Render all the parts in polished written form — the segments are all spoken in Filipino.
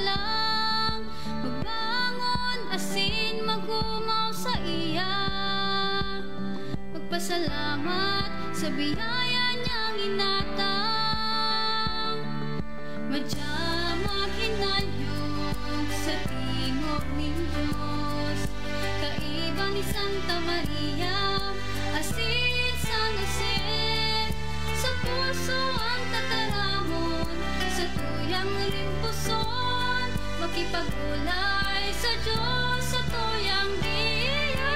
lang magbangon asin magumaw sa iya, magpasalamat sa biyaya niyang inatang. Madyamak hinayong sa tingog ni Diyos, kaiba ni Santa Maria, asin sang asin, sa puso ang tataramon, sa tuyang rimpuson, makipag-ulay sa Diyos sa tuyang diya.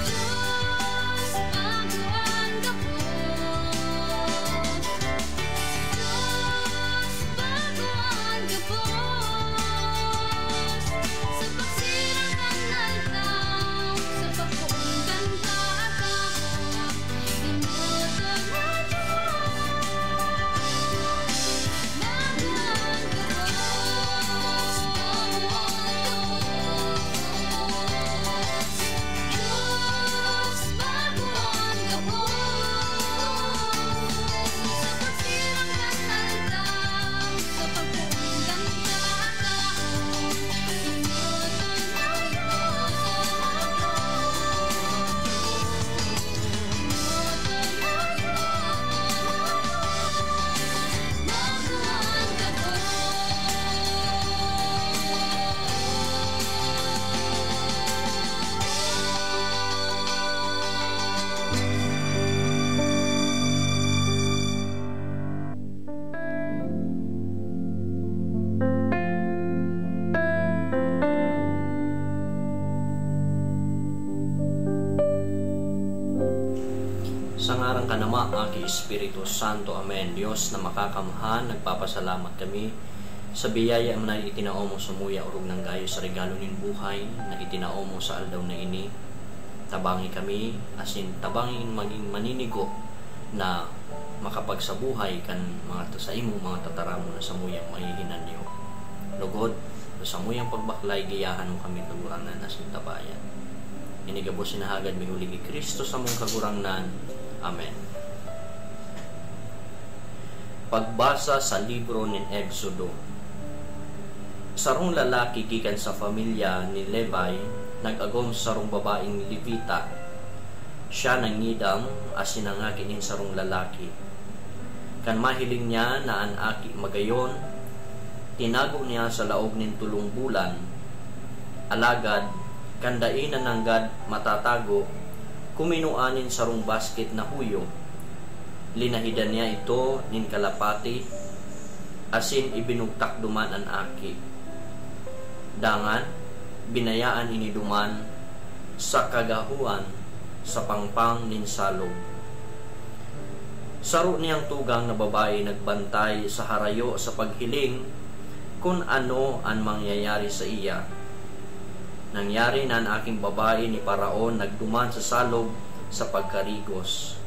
Diyos, baguan gapos, Diyos, baguan gapos, sa pagsirang ang aldaw, sa pagpuundan ka akahon, inuto na sa ngarang kanama, Aki Espiritu Santo, Amen. Diyos na makakamhan, nagpapasalamat kami sa biyaya na itinao mo sumuya urog ng gayo sa regalo nin buhay na itinao mo sa aldaw na ini. Tabangi kami, asin tabangin maging maninigo na makapagsabuhay kan mga sa imo mga tataramo na samuyang mahihinan niyo. Lugod, sa samuyang pagbaklay, giyahan mo kami kaguranan na sintabayan. Inigabo sinahagad mi huli ni Kristo sa mong kagurangnan. Amen. Pagbasa sa libro ni Exodo. Sarong lalaki gikan sa pamilya ni Levi, nag-agom sarong babaeng Levita. Siya nangidam asin nangaki nin sarong lalaki. Kan mahiling niya na an aki magayon, tinago niya sa laog nin 3 bulan. Alagad kandainan nanggad matatago, kuminuanin sarong basket na huyo. Linahidan niya ito nin kalapati, asin ibinugtak duman an aki. Dangan, binayaan iniduman sa kagahuan sa pangpang nin salog. Saro niyang tugang na babae nagbantay sa harayo sa paghiling kung ano ang mangyayari sa iya. Nangyari na ang aking babae ni Paraon nagduman sa salog sa pagkarigos.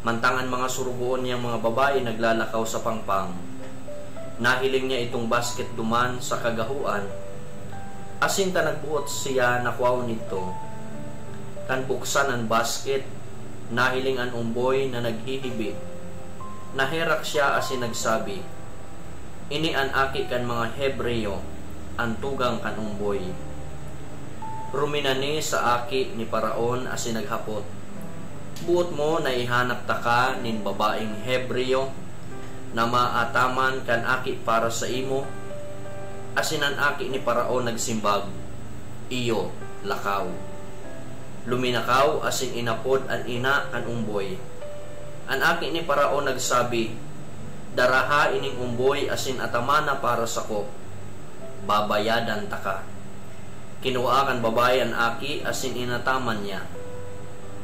Mantangan mga surugoon niyang mga babae naglalakaw sa pangpang. Nahiling niya itong basket duman sa kagahuan. Asin ta nagbuot siya nakwaw nito. Kan buksan ang basket, nahiling ang umboy na naghihibi. Naherak siya asin nagsabi, ini an aki kan mga Hebreo, ang tugang kan umboy. Ruminani sa aki ni Paraon asin naghapot, buot mo na ihanap taka nin babaeng Hebreo na maataman kan aki para sa imo. Asin ang aki ni Paraon nagsimbag, iyo lakaw. Luminakaw asin inapod an ina kan umboy. An aki ni Paraon nagsabi, daraha ining umboy asin atamana para sa ko, babayadan taka. Kinuha kan babae an aki asin inataman niya.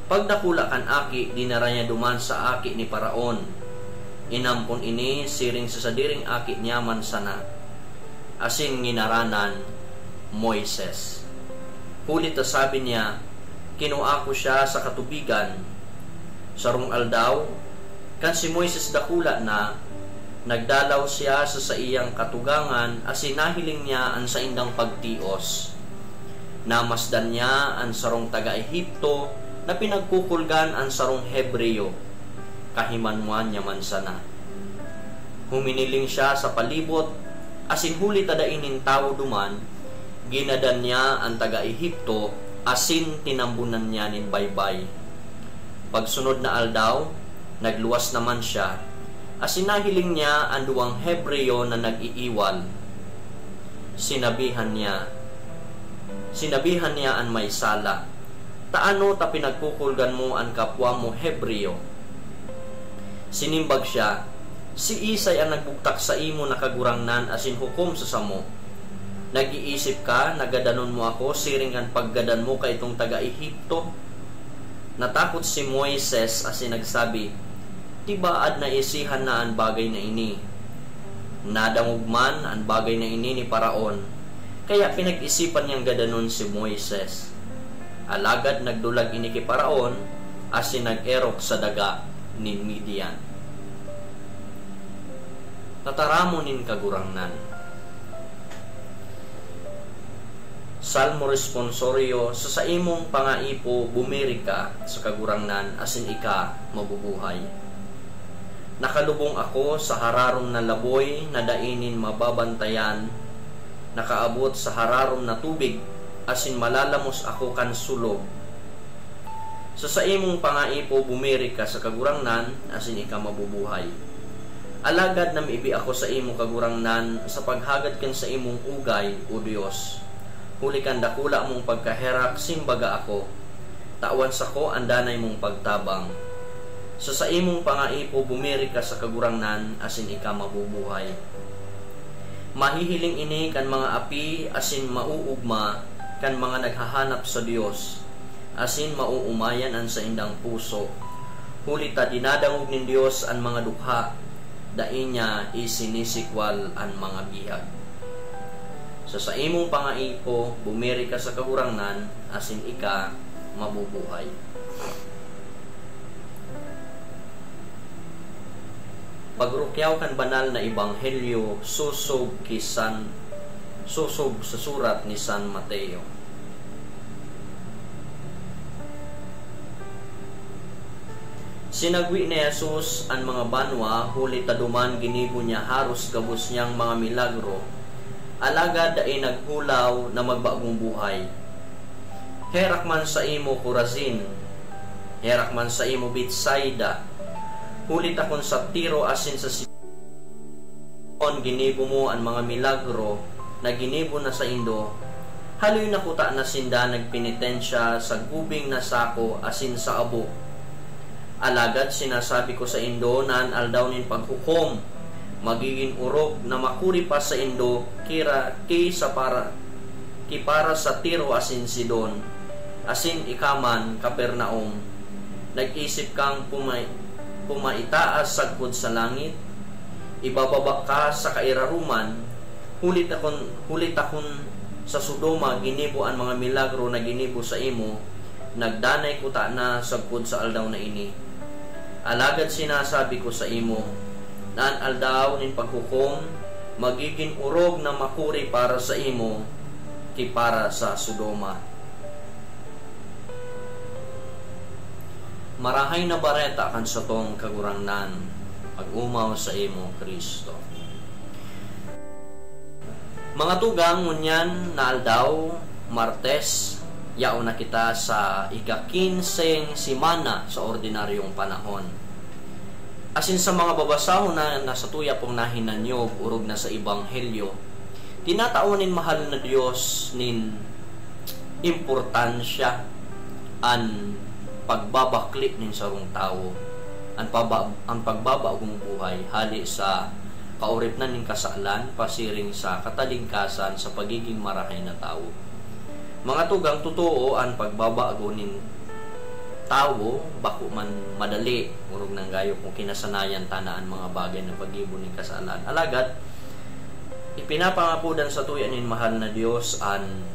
Pagdakula kan aki, dinara niya duman sa aki ni Paraon. Inampon ini siring sa sadiring aki niya man sana. Asin nginaranan Moises. Hulit na sabi niya, kinuha ko siya sa katubigan. Sarong aldaw, kan si Moises dakula na, nagdalaw siya sa iyang katugangan asin nahiling niya ang sa indang pagtios. Namasdan niya ang sarong taga-Ehipto na pinagkukulgan ang sarong Hebreo. Kahimanmuan niya man sana. Huminiling siya sa palibot, asin huli tadainin tao duman, ginadan niya ang taga-Ehipto, asin tinambunan niya nin baybay. Pagsunod na aldaw, nagluwas naman siya, asin nahiling niya ang duwang Hebreo na nag-iiwal. Sinabihan niya ang may sala, taano ta pinagkukulgan mo ang kapwa mo Hebreo? Sinimbag siya, si Isay ang nagbugtak sa imo nakagurangnan asin hukom sa samo. Nag-iisip ka, nagadanon mo ako, siring ang paggadan mo kay itong taga-Ehipto. Natakot si Moises asin nagsabi, tibaad na isihan na ang bagay na ini. Nadangog man ang bagay na ini ni Paraon, kaya pinag-isipan niyang gadanon si Moises. Alagad nagdulag ini kay Paraon, asin nag-erok sa daga ni Midian. Tataramo nin kagurangnan. Salmo responsorio, sa imong pangaipo bumiri ka sa kagurangnan asin ika mabubuhay. Nakalubong ako sa hararong na laboy na dainin mababantayan, nakaabot sa hararong na tubig asin malalamos ako kan sulog. Sa imong pangaipo bumiri ka sa kagurangnan asin ika mabubuhay. Alagad na maibi ako sa imong kagurangnan sa paghagad kan sa imong ugay, O Dios. Huli kan dakula mong pagkaherak, simbaga ako. Tawan sa ko ang danay mong pagtabang. Sa imong pangaipo bumiri ka sa kagurangnan, asin ika mabubuhay. Mahihiling ini kan mga api, asin mauugma, kan mga naghahanap sa Dios, asin mauumayan ang sa indang puso. Huli ta dinadangog nin Dios ang mga dukha, dain niya isinisikwal ang mga bihag. Sa imong pangaipo, bumiri ka sa kagurangnan, asin ika mabubuhay. Pagrukyaw kan banal na ebanghelyo, susog sa surat ni San Mateo. Sinagwi ni Jesus ang mga banwa, huli taduman ginibo niya haros gabos niyang mga milagro. Alagad ay naghulaw na magbagong buhay. Herak man sa imo Corazin, herak man sa imo Bethsaida, hulit akon sa Tiro asin sa Sidon, ginibo mo ang mga milagro na ginibo na sa Indo. Haloy nakuta na sinda nagpenitensya sa gubing na sako asin sa abo. Alagad sinasabi ko sa Indo na an aldaw nin paghukom, magiging urok na makuri pa sa Indo para sa Tiro asin Sidon, asin ikaman Kapernaum. Nag-isip kang pumaitaas sagkod sa langit, ibababa ka sa kairaruman. Hulit akon sa Sodoma ginibo ang mga milagro na ginibo sa imo, nagdanay kuta na sagkod sa aldaw na ini. Alagad sinasabi ko sa imo, na ang aldaw nin paghukom magiging urog na makuri para sa imo ki para sa Sodoma. Marahay na bareta kan sa tong kagurangnan, pag-umaw sa imo Kristo. Mga tugang ngunyan na aldaw, Martes, yaon na kita sa ika-15 simana sa ordinaryong panahon. Asin sa mga babasahon na nasa tuya pong nahinanyog, urog na sa ebanghelyo, tinataunin mahal na Diyos nin importansya an pagbabaklik nin sarong tao, ang pagbabagong buhay, hali sa kauripnan nin kasalan, pasiring sa katalingkasan sa pagiging marahay na tao. Mga tugang, totoo ang pagbabago nin tao, bako man madali, urog ng gayo kung kinasanayan tanaan mga bagay na pag-ibo nin kasalan. Alagad, ipinapangapudan sa tuyan nin mahal na Diyos an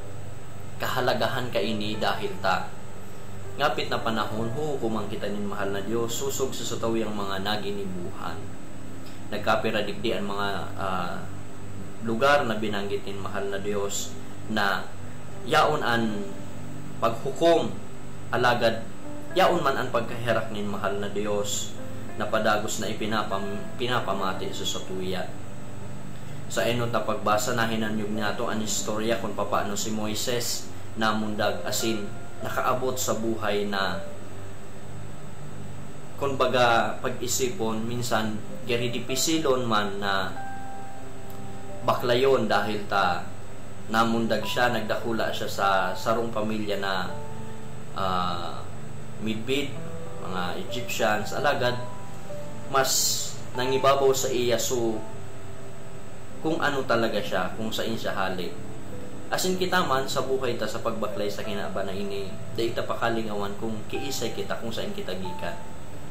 kahalagahan kaini dahil ta ngapit na panahon, hukumang kita nin mahal na Diyos, susog sa sutawiyang mga naginibuhan. Nagkapiradigdi ang mga lugar na binanggit nin mahal na Diyos na yaon an paghukom, alagad yaon man ang pagkaherak nin mahal na Diyos napadagos na pinapamati sa satuya. Sa enot na pagbasa na hinanyog niya to ang istorya kung paano si Moises namundag asin nakaabot sa buhay na kung baga pag-isipon minsan geridipisilon man na baklayon dahil ta namundag siya, nagdakula siya sa sarong pamilya na midbid, mga Egyptians, alagad mas nangibabaw sa iya so kung ano talaga siya, kung saan siya halik. Asin kita man sa buhay ta sa pagbaklay sa kinaba na ini, dahil ta pakalingawan kung kiisay kita kung saan kita gikan.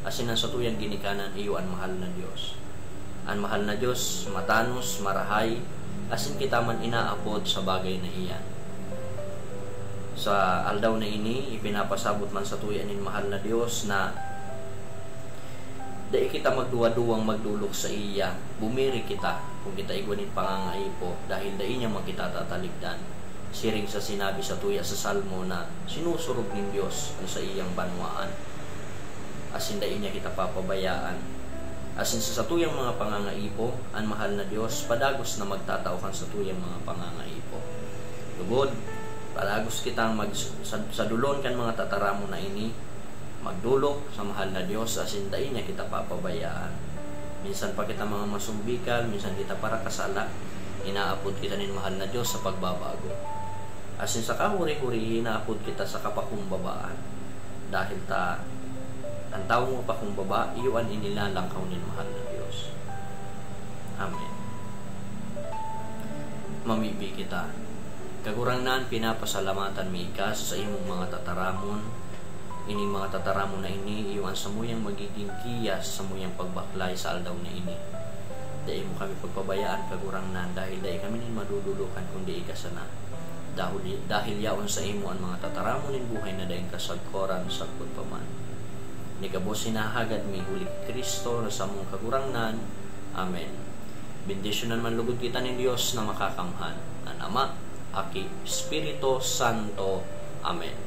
Asin ang satuyang ginikanan iyo ang mahal na Diyos. Ang mahal na Diyos, matanos, marahay, asin kita man inaapod sa bagay na iyan. Sa aldaw na ini, ipinapasabot man sa tuyan ng mahal na Diyos na dahil kita magduwa-duwang magdulok sa iya, bumiri kita kung kita iguanin pangangaipo dahil dahil niya magkita tataligdan. Siring sa sinabi sa tuya sa Salmo na sinusurog ng Diyos sa iyang banwaan. Asin dahil niya kita papabayaan. Asin sa tuyang mga pangangaipo, ang mahal na Diyos, padagos na magtatao kan sa tuyang mga pangangaipo. Lugod, padagos kitang sa dulon kan mga tataramo na ini, magdulok sa mahal na Diyos, asin dahil niya kita papabayaan. Minsan pa kita mga masumbikal, minsan kita para kasala, inaapod kita ng mahal na Diyos sa pagbabago. Asin sa kahuri-huri, inaapod kita sa kapakumbabaan. Dahil ang tao mo pakumbaba, iyon inilalangkaw ng mahal na Diyos. Amen. Mamibi kita. Kagurangnan, pinapasalamatan mi ka sa imong mga tataramon. Ini mga tataramon na ini, iwan sa muyang magiging kiyas sa muyang pagbaklay sa aldaw na ini. Dahil mo kami pagpabayaan kagurangnan dahil dahil kami nin madudulukan kung di ikasana. Dahil yaon sa imo ang mga tataramon ng buhay na dahil kasagkoran sagpod paman. Ni kabos sinahagad mi huli Kristo na sa mong kagurangnan. Amen. Bendisyonan man lugod kita ni Diyos na makakamhan. Ang Ama, Aki, Espiritu Santo. Amen.